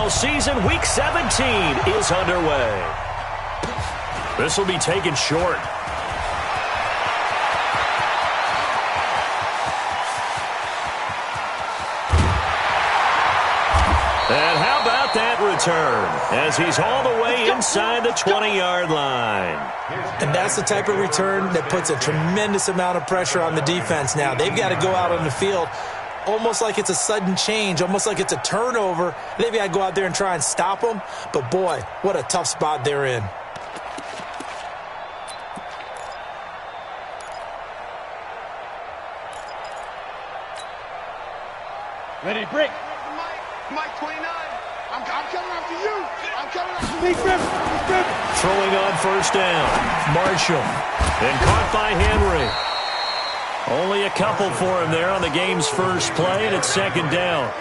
football season, Week 17 is underway. This will be taken short. And how about that return as he's all the way inside the 20-yard line. And that's the type of return that puts a tremendous amount of pressure on the defense now. They've got to go out on the field almost like it's a sudden change, almost like it's a turnover. They've got to go out there and try and stop them. But, boy, what a tough spot they're in. Ready, break. Mike 29. I'm coming after you. I'm coming after you. Big rip. Throwing on first down. Marshall. And caught by Henry. Only a couple for him there on the game's first play, and it's second down.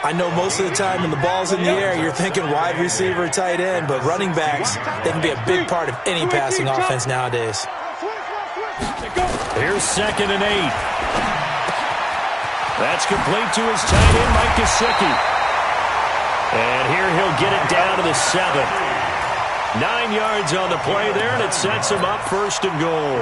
I know most of the time when the ball's in the air, you're thinking wide receiver, tight end, but running backs, they can be a big part of any passing offense nowadays. Here's 2nd and 8. That's complete to his tight end, Mike Gesicki. And here he'll get it down to the 7. 9 yards on the play there, and it sets him up 1st and goal.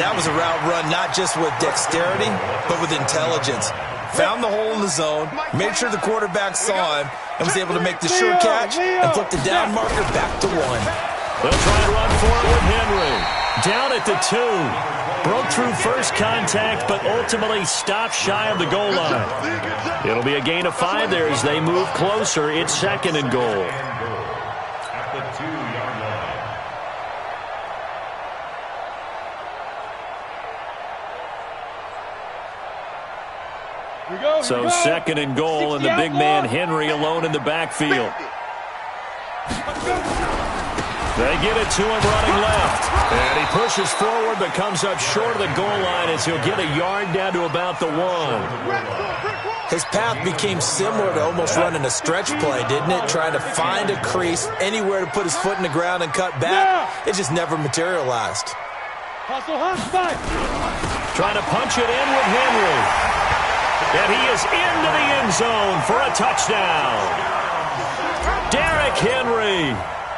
That was a route run not just with dexterity, but with intelligence. Found the hole in the zone, made sure the quarterback saw him, and was able to make the sure catch and flip the down marker back to 1. They'll try to run for it with Henry. Down at the 2. Broke through first contact, but ultimately stopped shy of the goal line. It'll be a gain of 5 there as they move closer. It's 2nd and goal. So 2nd and goal, and the big man Henry alone in the backfield. They get it to him running left. And he pushes forward but comes up short of the goal line as he'll get a yard down to about the 1. His path became similar to almost running a stretch play, didn't it? Trying to find a crease, anywhere to put his foot in the ground and cut back. It just never materialized. Trying to punch it in with Henry. And he is into the end zone for a touchdown. Derrick Henry.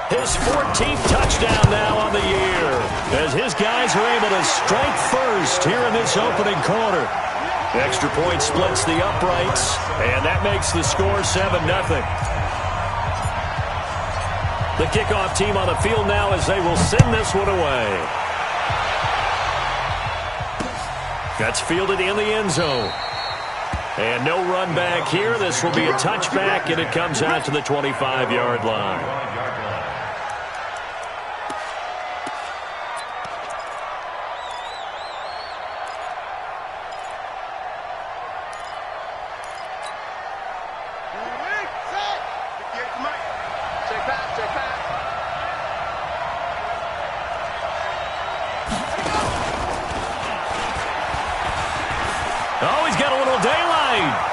His 14th touchdown now on the year as his guys are able to strike first here in this opening quarter. Extra point splits the uprights, and that makes the score 7-0. The kickoff team on the field now as they will send this one away. That's fielded in the end zone. And no run back here. This will be a touchback, and it comes out to the 25-yard line.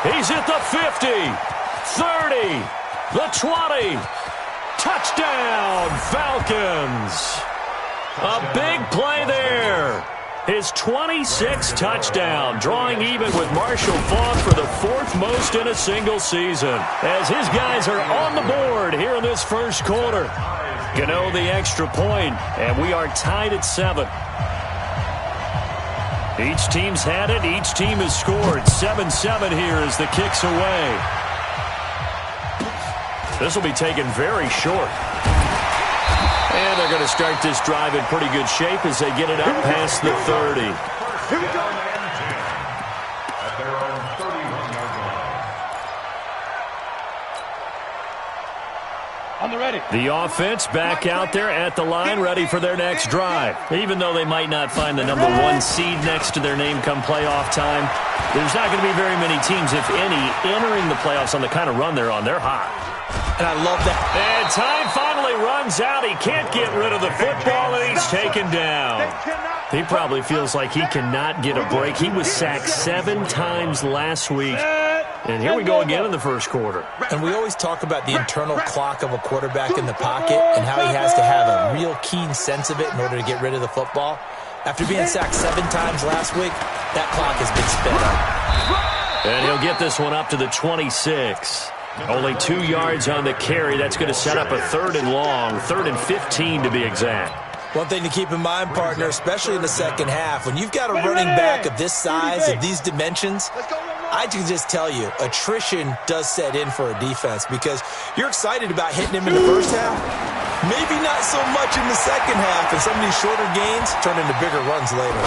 He's at the 50, 30, the 20. Touchdown, Falcons. A big play there. His 26th touchdown, drawing even with Marshall Faulk for the 4th most in a single season. As his guys are on the board here in this first quarter. Gano the extra point, and we are tied at 7. Each team's had it. Each team has scored. 7-7 here as the kick's away. This will be taken very short. And they're going to start this drive in pretty good shape as they get it up past the 30. Here we go. On the ready. The offense back out there at the line, ready for their next drive. Even though they might not find the number 1 seed next to their name come playoff time, there's not going to be very many teams, if any, entering the playoffs on the kind of run they're on. They're hot. And I love that. And time finally runs out. He can't get rid of the football, and he's taken down. He probably feels like he cannot get a break. He was sacked 7 times last week. And here we go again in the first quarter. And we always talk about the internal clock of a quarterback in the pocket and how he has to have a real keen sense of it in order to get rid of the football. After being sacked 7 times last week, that clock has been sped up. And he'll get this one up to the 26. Only 2 yards on the carry. That's going to set up a 3rd and long, 3rd and 15 to be exact. One thing to keep in mind, partner, especially in the second half, when you've got a running back of this size, of these dimensions, I can just tell you, attrition does set in for a defense because you're excited about hitting him in the first half. Maybe not so much in the second half, and some of these shorter gains turn into bigger runs later.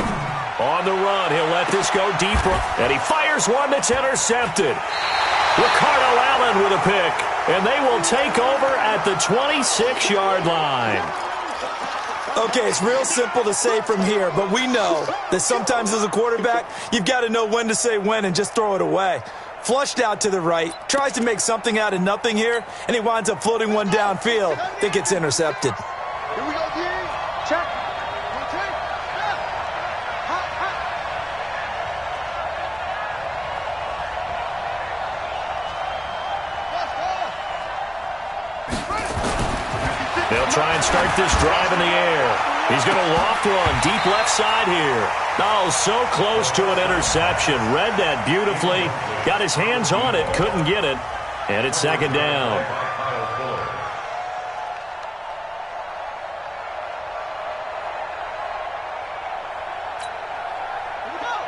On the run, he'll let this go deeper, and he fires one that's intercepted. Ricardo Allen with a pick, and they will take over at the 26-yard line. Okay, it's real simple to say from here, but we know that sometimes as a quarterback, you've got to know when to say when and just throw it away. Flushed out to the right, tries to make something out of nothing here, and he winds up floating one downfield that gets intercepted. Here we go, D. Check. 1, 2. They'll try and start this drive in the air. He's going to loft one deep left side here. Oh, so close to an interception. Read that beautifully. Got his hands on it, couldn't get it. And it's 2nd down.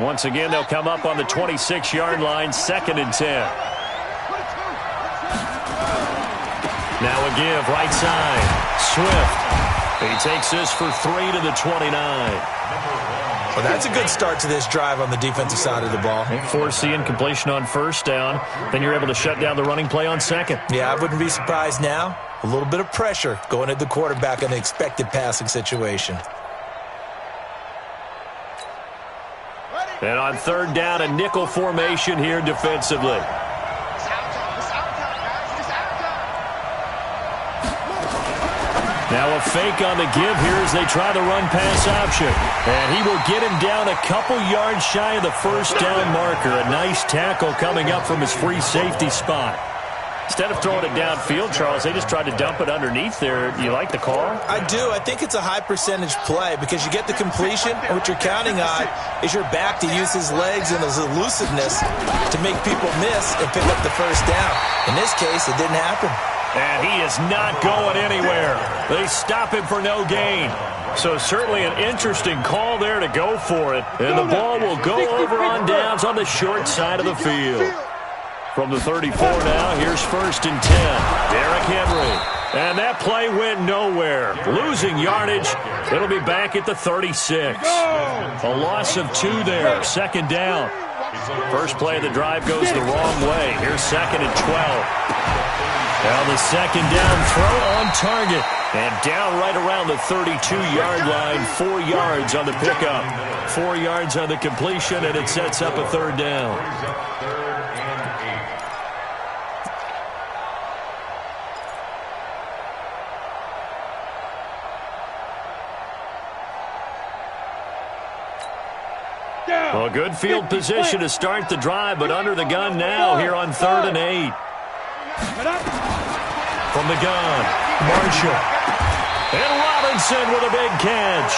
Once again, they'll come up on the 26-yard line, 2nd and 10. Now a give, right side. Swift. He takes this for 3 to the 29. Well, that's a good start to this drive on the defensive side of the ball. Force the incompletion on 1st down. Then you're able to shut down the running play on 2nd. Yeah, I wouldn't be surprised now. A little bit of pressure going at the quarterback in the expected passing situation. And on 3rd down, a nickel formation here defensively. Now a fake on the give here as they try the run-pass option. And he will get him down a couple yards shy of the 1st down marker. A nice tackle coming up from his free safety spot. Instead of throwing it downfield, Charles, they just tried to dump it underneath there. You like the call? I do. I think it's a high-percentage play because you get the completion, and what you're counting on is your back to use his legs and his elusiveness to make people miss and pick up the 1st down. In this case, it didn't happen. And he is not going anywhere. They stop him for no gain. So certainly an interesting call there to go for it. And the ball will go over on downs on the short side of the field. From the 34 now, here's 1st and 10. Derrick Henry. And that play went nowhere. Losing yardage. It'll be back at the 36. A loss of 2 there. 2nd down. First play of the drive goes the wrong way. Here's 2nd and 12. Now the 2nd down throw on target. And down right around the 32-yard line. 4 yards on the pickup. 4 yards on the completion, and it sets up a 3rd down. Well, good field position to start the drive, but under the gun now here on 3rd and 8. From the gun, Marshall. And Robinson with a big catch.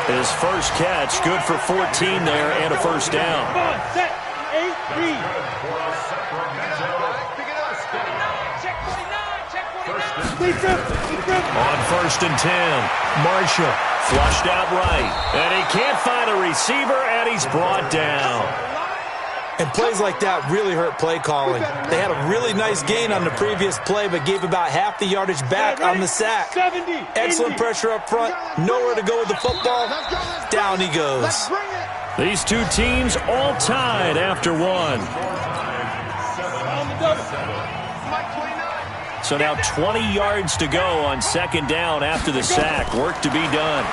His first catch, good for 14 there and a 1st down. Set, 8-3. On 1st and 10, Marshall flushed out right. And he can't find a receiver, and he's brought down. And plays like that really hurt play calling. They had a really nice gain on the previous play, but gave about half the yardage back on the sack. Excellent pressure up front. Nowhere to go with the football. Down he goes. These two teams all tied after 1. So now 20 yards to go on 2nd down after the sack. Work to be done.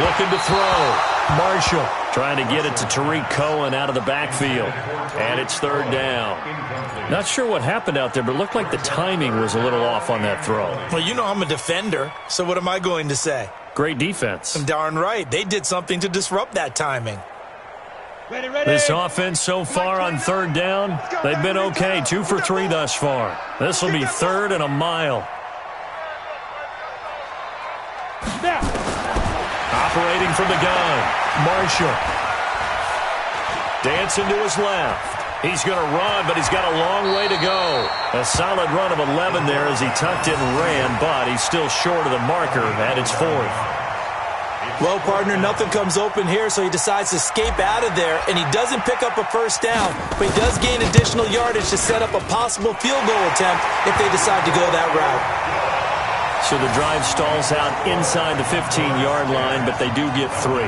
Looking to throw. Marshall trying to get it to Tariq Cohen out of the backfield. And it's 3rd down. Not sure what happened out there, but it looked like the timing was a little off on that throw. Well, you know I'm a defender, so what am I going to say? Great defense. Darn right. They did something to disrupt that timing. Ready, ready. This offense so far on 3rd down, they've been okay. 2 for 3 thus far. This will be 3rd and a mile. Operating from the gun, Marshall. Dancing to his left. He's going to run, but he's got a long way to go. A solid run of 11 there as he tucked it and ran, but he's still short of the marker at its 4th. Well, partner, nothing comes open here, so he decides to escape out of there, and he doesn't pick up a first down, but he does gain additional yardage to set up a possible field goal attempt if they decide to go that route. So the drive stalls out inside the 15-yard line, but they do get 3.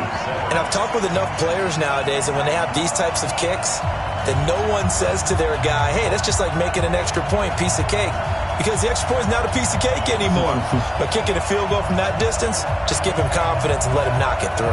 And I've talked with enough players nowadays, and when they have these types of kicks, then no one says to their guy, hey, that's just like making an extra point, piece of cake. Because the extra point is not a piece of cake anymore. But kicking a field goal from that distance, just give him confidence and let him knock it through.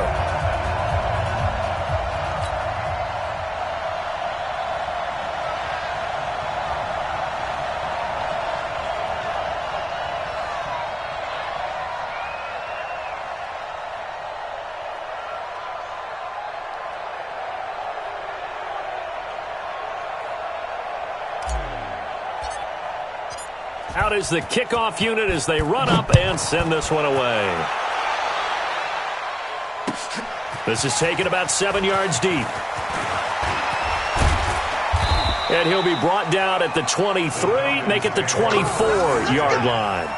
Out is the kickoff unit as they run up and send this one away. This is taken about 7 yards deep. And he'll be brought down at the 23, make it the 24-yard line.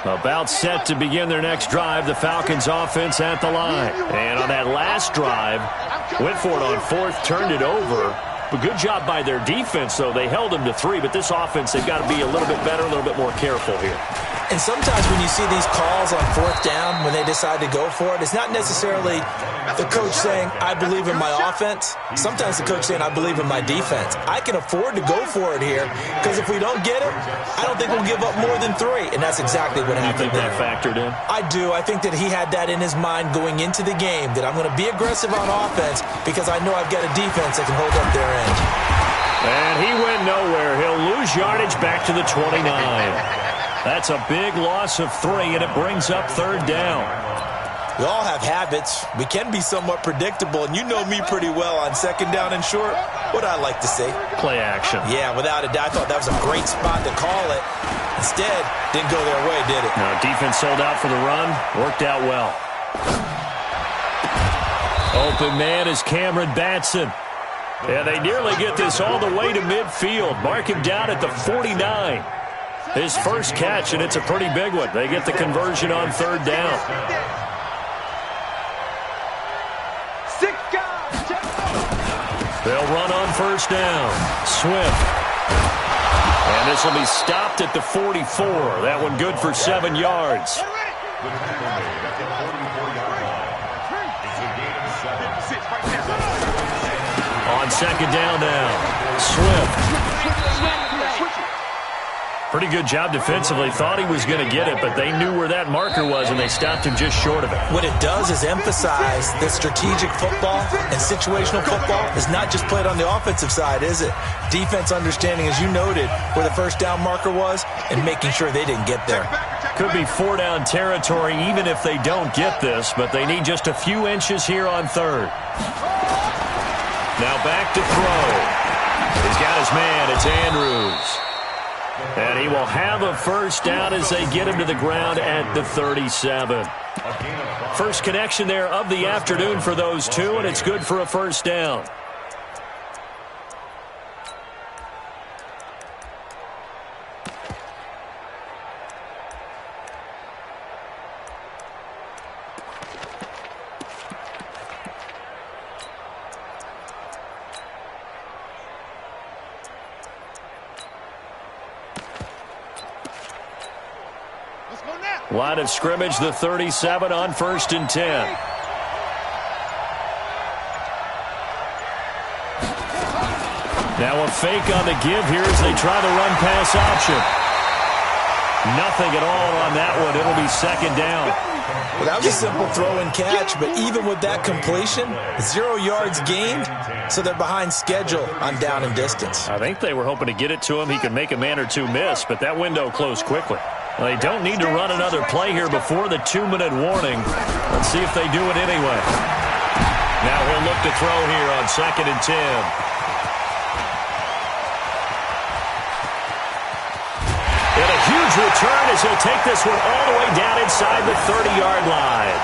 About set to begin their next drive, the Falcons offense at the line. And on that last drive, went for it on 4th, turned it over. But good job by their defense, though. They held them to 3, but this offense, they've got to be a little bit better, a little bit more careful here. And sometimes when you see these calls on 4th down, when they decide to go for it, it's not necessarily the coach saying, I believe in my offense. Sometimes the coach saying, I believe in my defense. I can afford to go for it here because if we don't get it, I don't think we'll give up more than 3. And that's exactly what happened. You think that factored in? I do. I think that he had that in his mind going into the game, that I'm going to be aggressive on offense because I know I've got a defense that can hold up their end. And he went nowhere. He'll lose yardage back to the 29. That's a big loss of 3, and it brings up 3rd down. We all have habits. We can be somewhat predictable, and you know me pretty well on 2nd down and short. What I like to say? Play action. Yeah, without a doubt. I thought that was a great spot to call it. Instead, didn't go their way, did it? No, defense sold out for the run. Worked out well. Open man is Cameron Batson. Yeah, they nearly get this all the way to midfield. Mark him down at the 49. His first catch, and it's a pretty big one. They get the conversion on 3rd down. 6 guys. They'll run on 1st down. Swift. And this will be stopped at the 44. That one good for 7 yards. On 2nd down now. Swift. Pretty good job defensively. Thought he was going to get it, but they knew where that marker was, and they stopped him just short of it. What it does is emphasize that strategic football and situational football is not just played on the offensive side, is it? Defense understanding, as you noted, where the 1st down marker was and making sure they didn't get there. Could be 4-down territory even if they don't get this, but they need just a few inches here on 3rd. Now back to throw. He's got his man. It's Andrews. And he will have a 1st down as they get him to the ground at the 37. First connection there of the afternoon for those two, and it's good for a 1st down. Line of scrimmage, the 37 on 1st and 10. Now a fake on the give here as they try the run-pass option. Nothing at all on that one. It'll be 2nd down. Well, that was a simple throw and catch, but even with that completion, 0 yards gained, so they're behind schedule on down and distance. I think they were hoping to get it to him. He could make a man or two miss, but that window closed quickly. Well, they don't need to run another play here before the 2-minute warning. Let's see if they do it anyway. Now he'll look to throw here on 2nd and 10. huge return as he'll take this one all the way down inside the 30-yard line.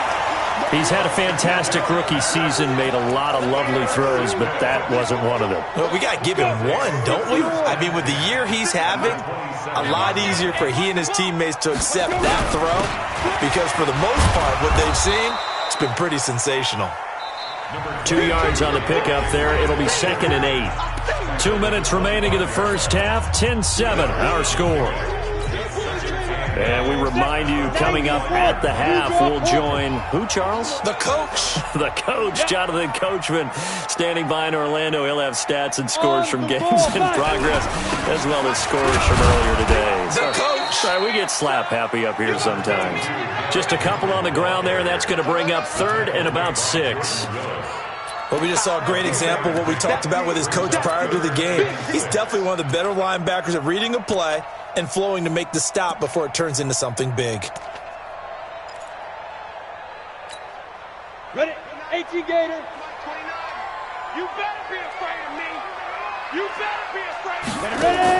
He's had a fantastic rookie season, made a lot of lovely throws, but that wasn't one of them. Well, we got to give him one, don't we? I mean, with the year he's having, a lot easier for he and his teammates to accept that throw because for the most part, what they've seen, it's been pretty sensational. 2 yards on the pickup there. It'll be 2nd and 8. 2 minutes remaining in the first half. 10-7, our score. And we remind you, coming up at the half, we'll join who, Charles? The coach. The coach, Jonathan Coachman, standing by in Orlando. He'll have stats and scores from games in progress, as well as scores from earlier today. The coach. Sorry, we get slap happy up here sometimes. Just a couple on the ground there, and that's going to bring up 3rd and about 6. Well, we just saw a great example of what we talked about with his coach prior to the game. He's definitely one of the better linebackers at reading a play and flowing to make the stop before it turns into something big. Ready? 18 Gator. 29. You better be afraid of me. You better be afraid of me. Ready?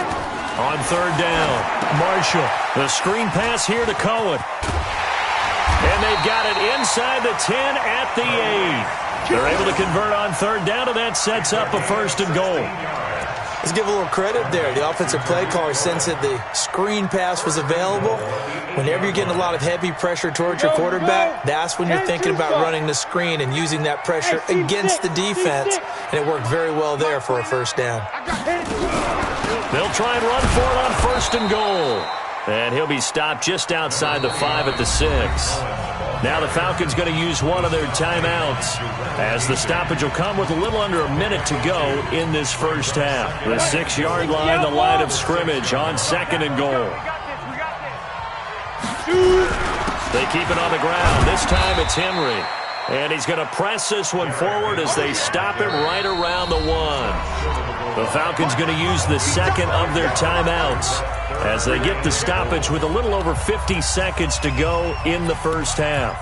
On 3rd down, Marshall. The screen pass here to Cohen. And they've got it inside the 10 at the 8. They're able to convert on 3rd down, and that sets up a 1st and goal. Let's give a little credit there. The offensive play caller sensed that the screen pass was available. Whenever you're getting a lot of heavy pressure towards your quarterback, that's when you're thinking about running the screen and using that pressure against the defense. And it worked very well there for a 1st down. They'll try and run for it on 1st and goal. And he'll be stopped just outside the 5 at the 6. Now the Falcons going to use one of their timeouts as the stoppage will come with a little under a minute to go in this first half. The 6-yard line, the line of scrimmage on 2nd and goal. They keep it on the ground. This time it's Henry. And he's going to press this one forward as they stop it right around the 1. The Falcons going to use the 2nd of their timeouts as they get the stoppage with a little over 50 seconds to go in the first half.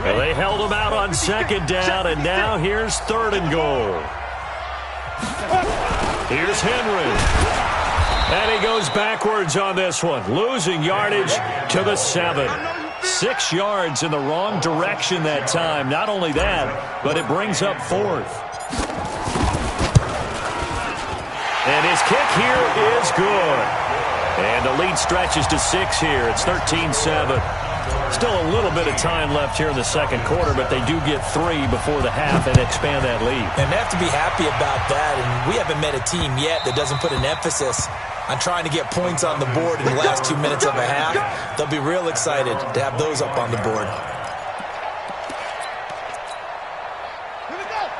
Well, they held them out on 2nd down, and now here's 3rd and goal. Here's Henry. And he goes backwards on this one, losing yardage to the 7. 6 yards in the wrong direction that time. Not only that, but it brings up 4th. And his kick here is good. And the lead stretches to 6 here. It's 13-7. Still a little bit of time left here in the 2nd quarter, but they do get 3 before the half and expand that lead. And they have to be happy about that. And we haven't met a team yet that doesn't put an emphasis on trying to get points on the board in the last 2 minutes of a half. They'll be real excited to have those up on the board.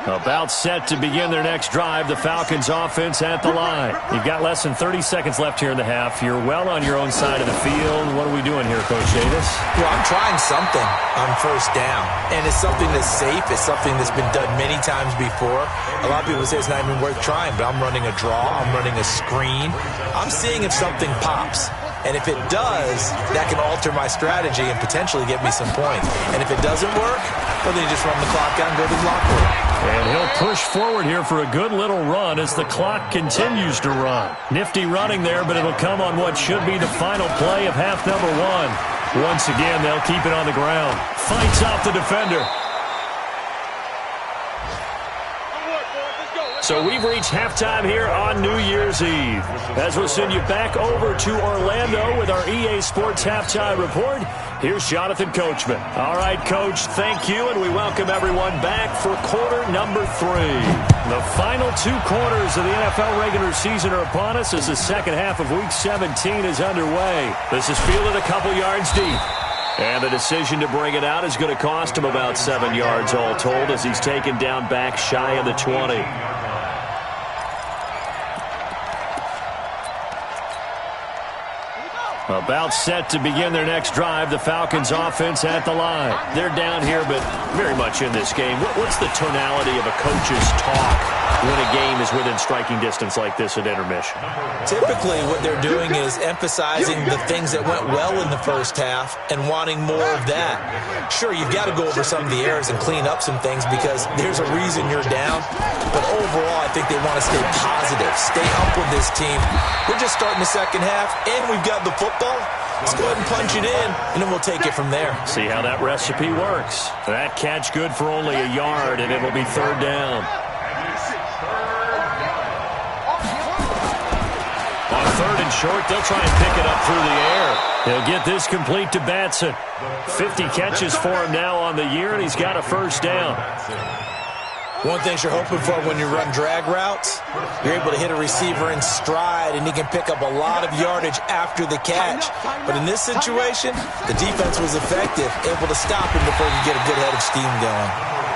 About set to begin their next drive, the Falcons offense at the line. You've got less than 30 seconds left here in the half. You're well on your own side of the field. What are we doing here, Coach Davis? Well, I'm trying something on 1st down, and it's something that's safe. It's something that's been done many times before. A lot of people say it's not even worth trying, but I'm running a draw. I'm running a screen. I'm seeing if something pops. And if it does, that can alter my strategy and potentially get me some points. And if it doesn't work, well, then you just run the clock out and go to the locker room. And he'll push forward here for a good little run as the clock continues to run. Nifty running there, but it'll come on what should be the final play of half number 1. Once again, they'll keep it on the ground. Fights off the defender. So we've reached halftime here on New Year's Eve. As we'll send you back over to Orlando with our EA Sports Halftime Report, here's Jonathan Coachman. All right, Coach, thank you, and we welcome everyone back for quarter number 3. The final 2 quarters of the NFL regular season are upon us as the second half of Week 17 is underway. This is fielded a couple yards deep. And the decision to bring it out is going to cost him about 7 yards all told as he's taken down back shy of the 20. About set to begin their next drive, the Falcons offense at the line. They're down here, but very much in this game. What's the tonality of a coach's talk when a game is within striking distance like this at intermission. Typically, what they're doing is emphasizing the things that went well in the first half and wanting more of that. Sure, you've got to go over some of the errors and clean up some things because there's a reason you're down. But overall, I think they want to stay positive, stay up with this team. We're just starting the second half, and we've got the football. Let's go ahead and punch it in, and then we'll take it from there. See how that recipe works. That catch good for only a yard, and it'll be third down. On third and short, they'll try and pick it up through the air. He'll get this complete to Batson. 50 catches for him now on the year, and he's got a first down. One thing you're hoping for when you run drag routes, you're able to hit a receiver in stride, and he can pick up a lot of yardage after the catch. But in this situation, the defense was effective, able to stop him before you get a good head of steam going.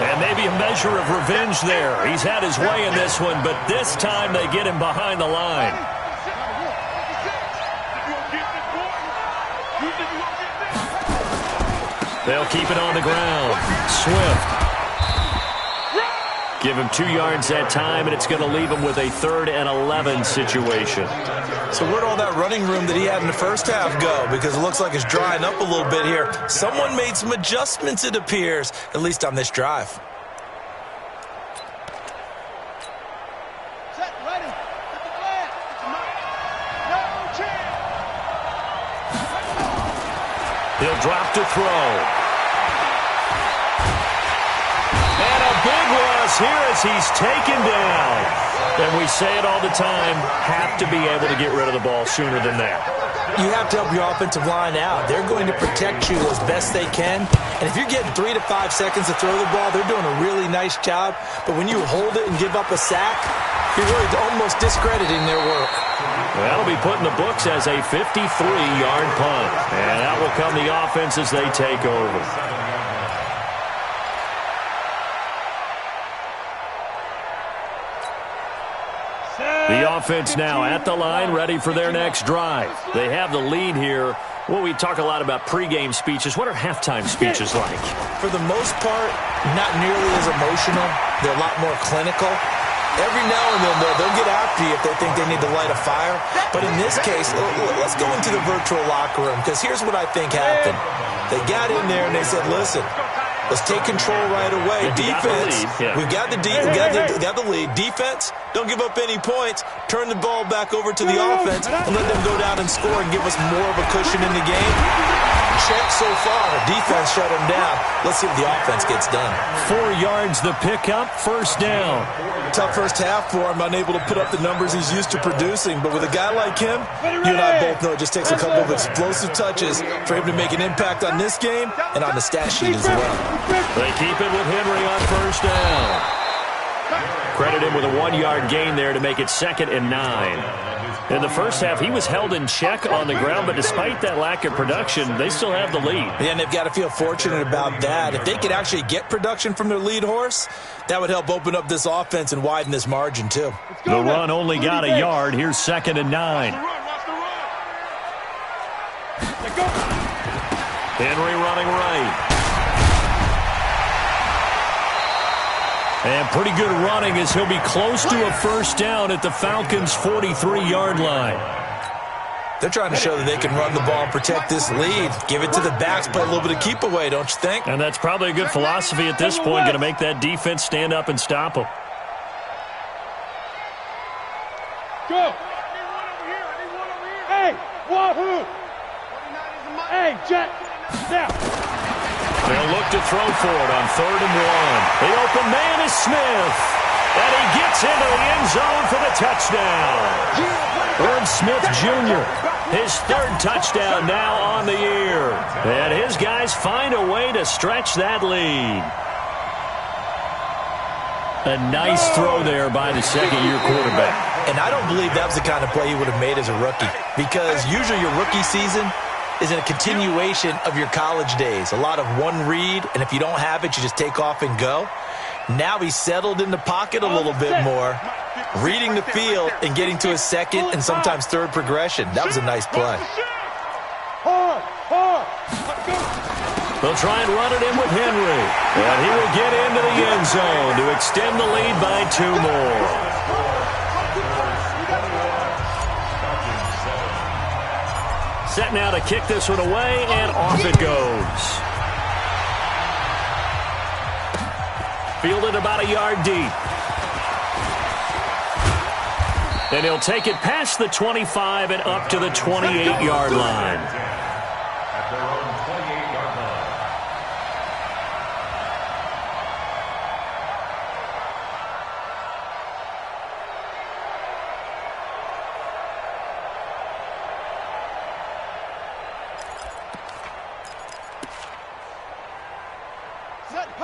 And maybe a measure of revenge there. He's had his way in this one, but this time they get him behind the line. They'll keep it on the ground. Swift. Give him 2 yards that time, and it's going to leave him with a 3rd and 11 situation. So where'd all that running room that he had in the first half go? Because it looks like it's drying up a little bit here. Someone made some adjustments, it appears, at least on this drive. Set, ready. Hit the flag. No chance. He'll drop to throw. And a big loss here as he's taken down. And we say it all the time, have to be able to get rid of the ball sooner than that. You have to help your offensive line out. They're going to protect you as best they can. And if you're getting 3 to 5 seconds to throw the ball, they're doing a really nice job. But when you hold it and give up a sack, you're really almost discrediting their work. That'll be put in the books as a 53-yard punt. And out will come the offense as they take over. The offense now at the line, ready for their next drive. They have the lead here. Well, we talk a lot about pregame speeches. What are halftime speeches like? For the most part, not nearly as emotional. They're a lot more clinical. Every now and then, though, they'll get after you if they think they need to light a fire. But in this case, let's go into the virtual locker room, because here's what I think happened. They got in there and they said, listen, let's take control right away. Defense, we've got the lead. Defense, don't give up any points. Turn the ball back over to the offense and let them go down and score and give us more of a cushion in the game. Check so far. Defense shut them down. Let's see what the offense gets done. 4 yards the pickup, first down. Tough first half for him, unable to put up the numbers he's used to producing. But with a guy like him, you and I both know it just takes a couple of explosive touches for him to make an impact on this game and on the stat sheet as well. They keep it with Henry on first down. Credit him with a 1-yard gain there to make it 2nd and 9. In the first half, he was held in check on the ground, but despite that lack of production, they still have the lead. Yeah, and they've got to feel fortunate about that. If they could actually get production from their lead horse, that would help open up this offense and widen this margin, too. The run only got a yard. Here's 2nd and 9. Henry running right. And pretty good running as he'll be close to a first down at the Falcons' 43-yard line. They're trying to show that they can run the ball and protect this lead. Give it to the backs, play a little bit of keep away, don't you think? And that's probably a good philosophy at this point, going to make that defense stand up and stop them. Go. Hey, wahoo. Hey, Jack. Now. They'll look to throw for it on 3rd and 1. The open man is Smith. And he gets into the end zone for the touchdown. Irv Smith Jr., his 3rd touchdown now on the year. And his guys find a way to stretch that lead. A nice throw there by the second-year quarterback. And I don't believe that was the kind of play he would have made as a rookie. Because usually your rookie season is a continuation of your college days. A lot of one read, and if you don't have it, you just take off and go. Now he's settled in the pocket a little bit more, reading the field and getting to his 2nd and sometimes 3rd progression. That was a nice play. They'll try and run it in with Henry. And he will get into the end zone to extend the lead by 2 more. Set now to kick this one away, and off it goes. Fielded about a yard deep. And he'll take it past the 25 and up to the 28-yard line. At their own 28-yard line.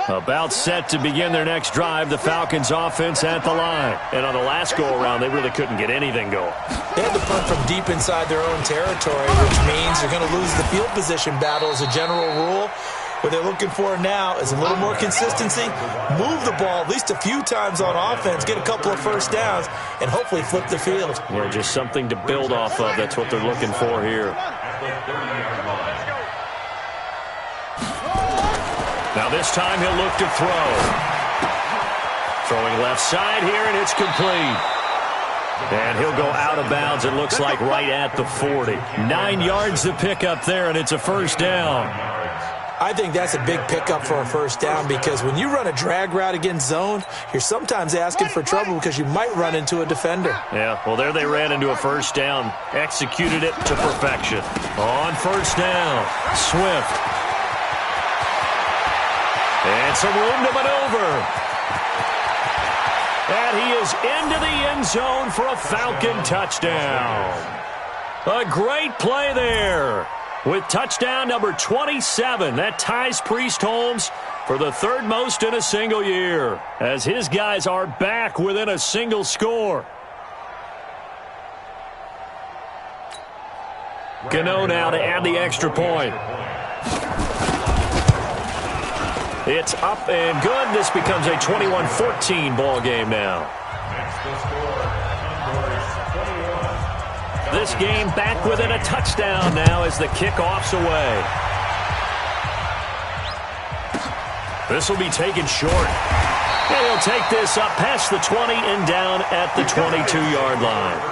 About set to begin their next drive, the Falcons offense at the line. And on the last go-around, they really couldn't get anything going. They had to punt from deep inside their own territory, which means they're going to lose the field position battle as a general rule. What they're looking for now is a little more consistency, move the ball at least a few times on offense, get a couple of first downs, and hopefully flip the field. Well, just something to build off of. That's what they're looking for here. Now this time he'll look to throw. Throwing left side here, and it's complete. And he'll go out of bounds, it looks like right at the 40. 9 yards to pick up there, and it's a first down. I think that's a big pickup for a first down because when you run a drag route against zone, you're sometimes asking for trouble because you might run into a defender. Yeah, well, there they ran into a first down. Executed it to perfection. On first down, Swift. And some room to maneuver. And he is into the end zone for a Falcon touchdown. A great play there. With touchdown number 27, that ties Priest Holmes for the third most in a single year, as his guys are back within a single score. Gano now to add the extra point. It's up and good. This becomes a 21-14 ball game now. This game back within a touchdown now as the kickoff's away. This will be taken short. And he'll take this up past the 20 and down at the 22-yard line.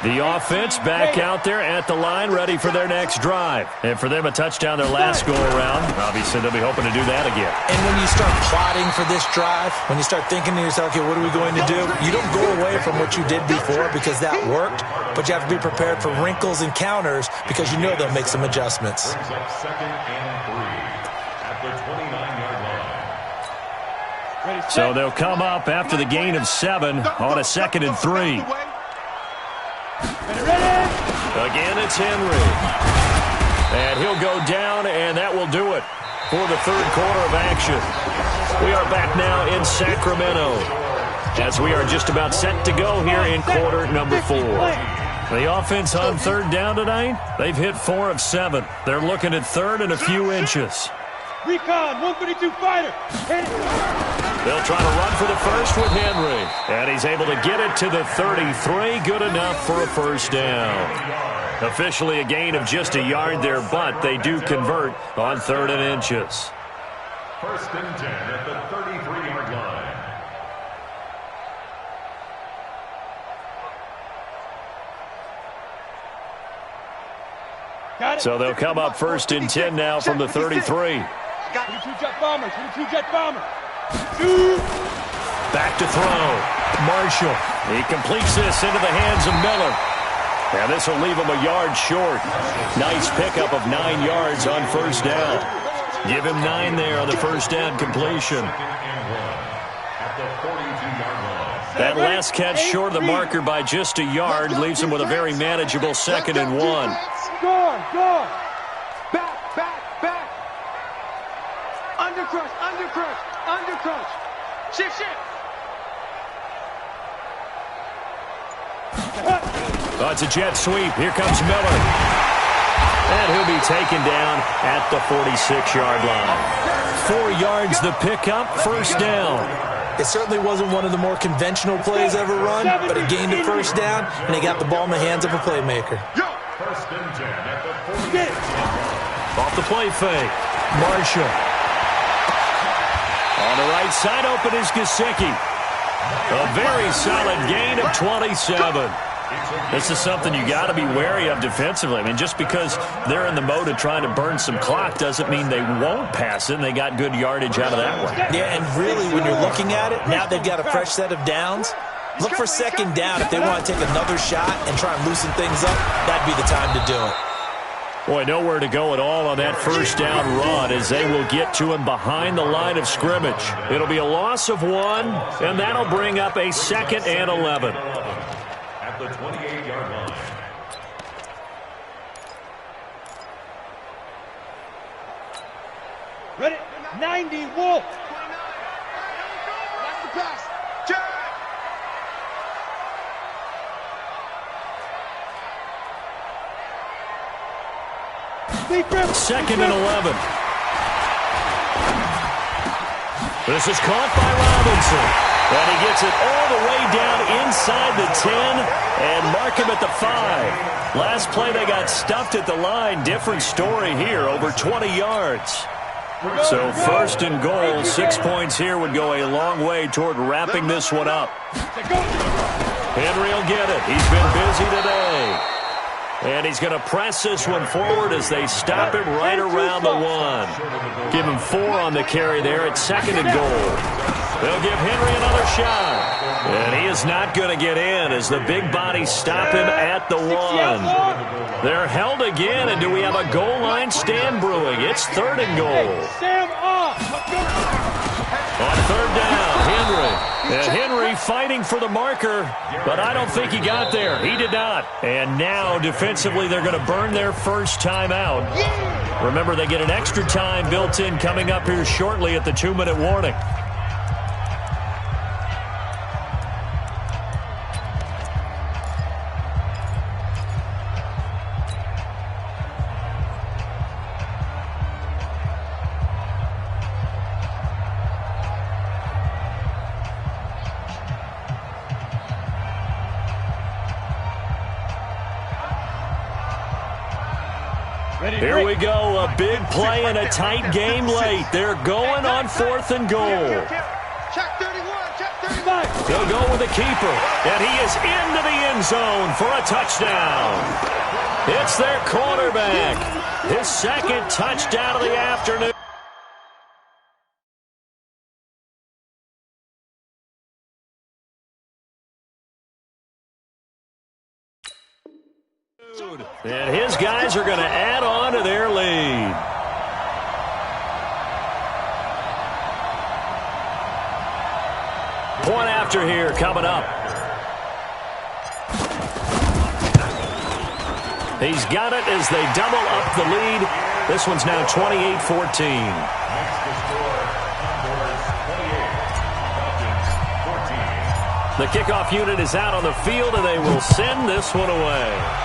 The offense back out there at the line, ready for their next drive. And for them, a touchdown their last go-around. Obviously, they'll be hoping to do that again. And when you start plotting for this drive, when you start thinking to yourself, okay, what are we going to do? You don't go away from what you did before because that worked, but you have to be prepared for wrinkles and counters because you know they'll make some adjustments. Brings up 2nd and 3 at the 29-yard line. So they'll come up after the gain of 7 on a 2nd and 3. Again, it's Henry. And he'll go down, and that will do it for the third quarter of action. We are back now in Sacramento as we are just about set to go here in quarter number 4. The offense on third down tonight, they've hit 4 of 7. They're looking at third and a few inches. Recon, 132 fighter. They'll try to run for the first with Henry. And he's able to get it to the 33. Good enough for a first down. Officially a gain of just a yard there, but they do convert on 3rd and inches. 1st and 10 at the 33-yard line. So they'll come up 1st and 10 now from the 33. 22 jet bombers, 22 jet bombers. Back to throw. Marshall. He completes this into the hands of Miller. And this will leave him a yard short. Nice pickup of 9 yards on first down. Give him 9 there on the first down completion. That last catch short of the marker by just a yard leaves him with a very manageable 2nd and 1. Gone. Back. Undercrush. Shift. Oh, it's a jet sweep. Here comes Miller. And he'll be taken down at the 46-yard line. 4 yards the pickup, first down. It certainly wasn't one of the more conventional plays ever run, but it gained a first down, and they got the ball in the hands of a playmaker. 1st and 10 at the Off the play fake. Marshall. On the right side, open is Gesicki. A very solid gain of 27. This is something you got to be wary of defensively. I mean, just because they're in the mode of trying to burn some clock doesn't mean they won't pass it, and they got good yardage out of that one. Yeah, and really, when you're looking at it, now they've got a fresh set of downs. Look for second down if they want to take another shot and try and loosen things up. That'd be the time to do it. Boy, nowhere to go at all on that first down run as they will get to him behind the line of scrimmage. It'll be a loss of 1, and that'll bring up a 2nd and 11. At the 28-yard line. Ready? 90, Wolf. That's the pass. Jack. Second and 11. This is caught by Robinson. And he gets it all the way down inside the 10 and mark him at the 5. Last play they got stuffed at the line. Different story here, over 20 yards. So first and goal, 6 points here would go a long way toward wrapping this one up. Henry will get it. He's been busy today. And he's going to press this one forward as they stop him right around the 1. Give him 4 on the carry there at 2nd and goal. They'll give Henry another shot. And he is not going to get in as the big bodies stop him at the 1. They're held again, and do we have a goal line stand brewing? It's 3rd and goal. On 3rd down, Henry. And Henry fighting for the marker, but I don't think he got there. He did not. And now, defensively, they're going to burn their first time out. Remember, they get an extra time built in coming up here shortly at the 2-minute warning. Here we go, a big play in a tight game late. They're going on 4th and goal. Check 31, check 35. They'll go with the keeper, and he is into the end zone for a touchdown. It's their quarterback. His 2nd touchdown of the afternoon. And his guys are going to add on to their lead. Point after here coming up. He's got it as they double up the lead. This one's now 28-14. The kickoff unit is out on the field, and they will send this one away.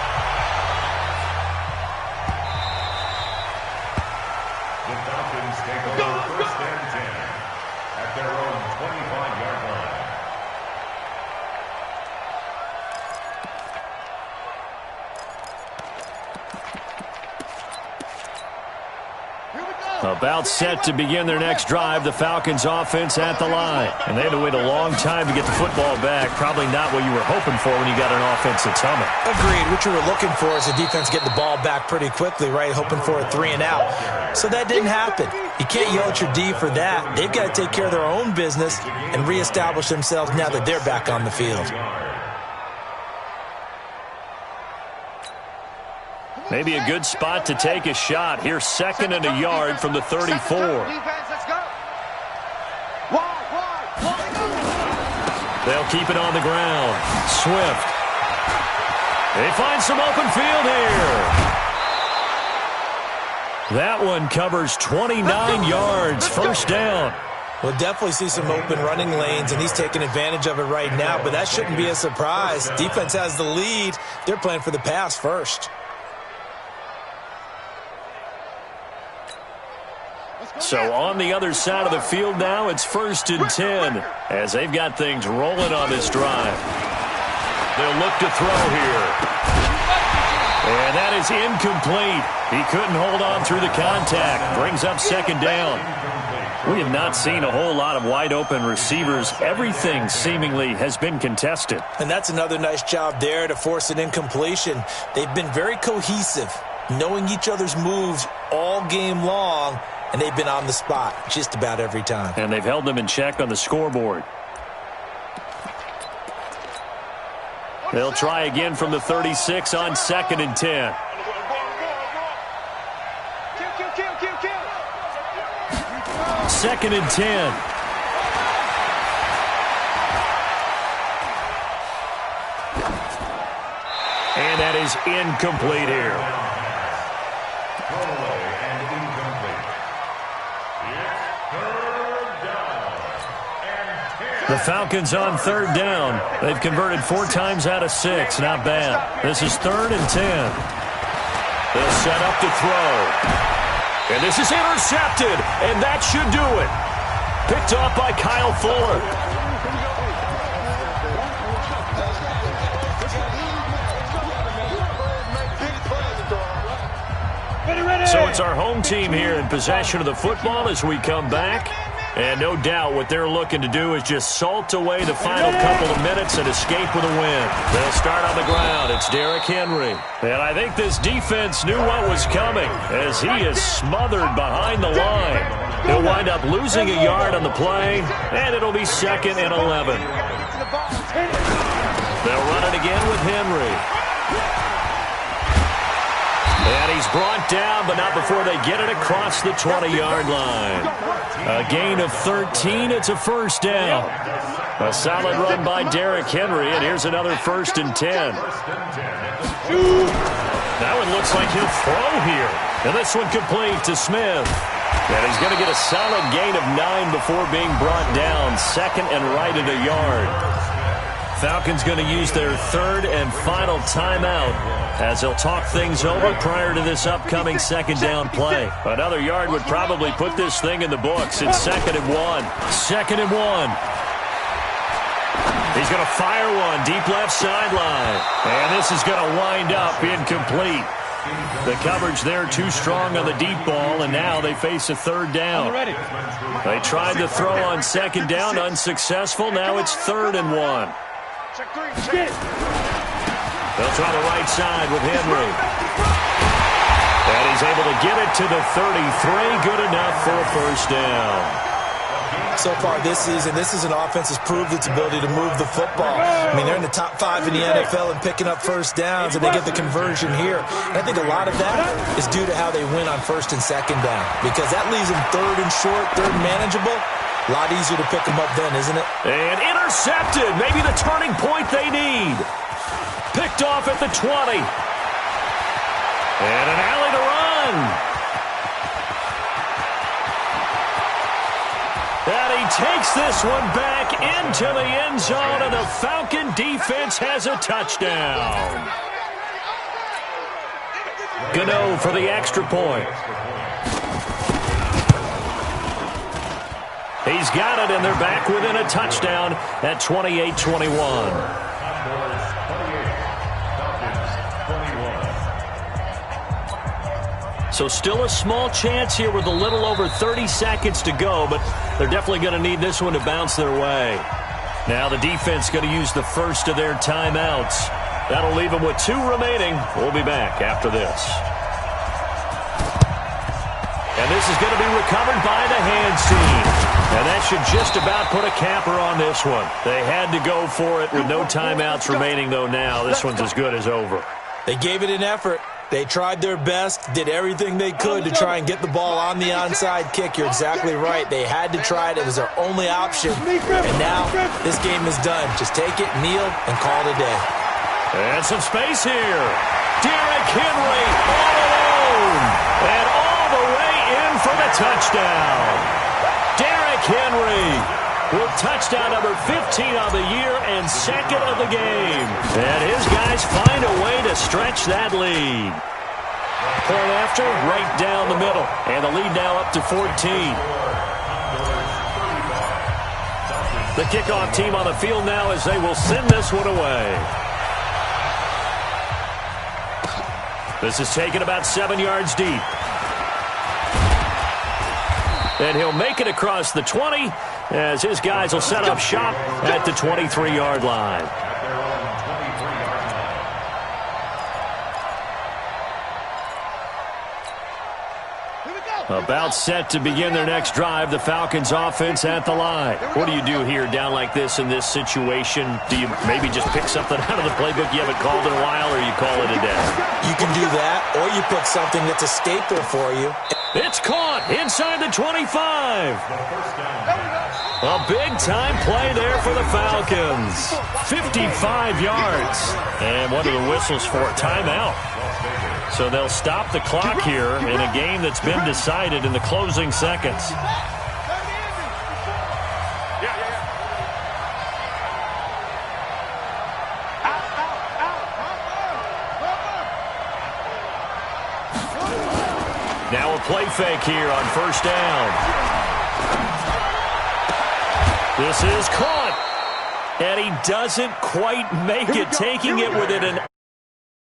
About set to begin their next drive, the Falcons offense at the line. And they had to wait a long time to get the football back. Probably not what you were hoping for when you got an offense that's humming. Agreed. What you were looking for is the defense getting the ball back pretty quickly, right? Hoping for a 3 and out. So that didn't happen. You can't yell at your D for that. They've got to take care of their own business and reestablish themselves now that they're back on the field. Maybe a good spot to take a shot. Here's 2nd and a yard from the 34. They'll keep it on the ground. Swift. They find some open field here. That one covers 29 yards. First down. We'll definitely see some open running lanes, and he's taking advantage of it right now, but that shouldn't be a surprise. Defense has the lead. They're playing for the pass first. So on the other side of the field now, it's 1st and 10 as they've got things rolling on this drive. They'll look to throw here. And that is incomplete. He couldn't hold on through the contact. Brings up second down. We have not seen a whole lot of wide-open receivers. Everything seemingly has been contested. And that's another nice job there to force an incompletion. They've been very cohesive, knowing each other's moves all game long, and they've been on the spot just about every time. And they've held them in check on the scoreboard. They'll try again from the 36 on 2nd and 10. Second and 10. And that is incomplete here. The Falcons on 3rd down. They've converted 4 times out of 6. Not bad. This is 3rd and 10. They'll set up to throw. And this is intercepted, and that should do it. Picked off by Kyle Fuller. So it's our home team here in possession of the football as we come back. And no doubt what they're looking to do is just salt away the final couple of minutes and escape with a win. They'll start on the ground. It's Derrick Henry. And I think this defense knew what was coming as he is smothered behind the line. He'll wind up losing a yard on the play, and it'll be 2nd and 11. They'll run it again with Henry. And he's brought down, but not before they get it across the 20-yard line. A gain of 13. It's a first down. A solid run by Derrick Henry, and here's another 1st and 10. That one looks like he'll throw here. And this one complete to Smith. And he's going to get a solid gain of 9 before being brought down. 2nd and right at a yard. Falcons going to use their 3rd and final timeout as they'll talk things over prior to this upcoming 2nd down play. Another yard would probably put this thing in the books. It's 2nd and 1. 2nd and 1. He's going to fire one deep left sideline. And this is going to wind up incomplete. The coverage there too strong on the deep ball, and now they face a 3rd down. They tried to throw on 2nd down, unsuccessful. Now it's 3rd and 1. They'll try the right side with Henry. And he's able to get it to the 33. Good enough for a first down. So far this season, this is an offense that's proved its ability to move the football. I mean, they're in the top 5 in the NFL and picking up first downs, and they get the conversion here. And I think a lot of that is due to how they win on 1st and 2nd down, because that leaves them 3rd and short, 3rd and manageable. A lot easier to pick them up then, isn't it? And intercepted. Maybe the turning point they need. Picked off at the 20. And an alley to run. And he takes this one back into the end zone, and the Falcon defense has a touchdown. Gano for the extra point. He's got it, and they're back within a touchdown at 28-21. So still a small chance here with a little over 30 seconds to go, but they're definitely going to need this one to bounce their way. Now the defense going to use the first of their timeouts. That'll leave them with 2 remaining. We'll be back after this. And this is going to be recovered by the hands team. And that should just about put a capper on this one. They had to go for it with no timeouts remaining, though now. This one's as good as over. They gave it an effort. They tried their best, did everything they could to try and get the ball on the onside kick. You're exactly right. They had to try it. It was their only option. And now this game is done. Just take it, kneel, and call it a day. And some space here. Derrick Henry all alone. And all the way in for the touchdown. Derrick Henry with touchdown number 15 on the year and 2nd of the game. And his guys find a way to stretch that lead. Point after, right down the middle. And the lead now up to 14. The kickoff team on the field now as they will send this one away. This is taken about 7 yards deep. And he'll make it across the 20 as his guys will set up shop at the 23-yard line. About set to begin their next drive, the Falcons offense at the line. What do you do here down like this in this situation? Do you maybe just pick something out of the playbook you haven't called in a while, or you call it a day? You can do that, or you pick something that's a staple for you. It's caught inside the 25. A big-time play there for the Falcons. 55 yards. And what are the whistles for? Timeout. So they'll stop the clock here in a game that's been decided in the closing seconds. Now a play fake here on first down. This is caught. And he doesn't quite make it, taking it within an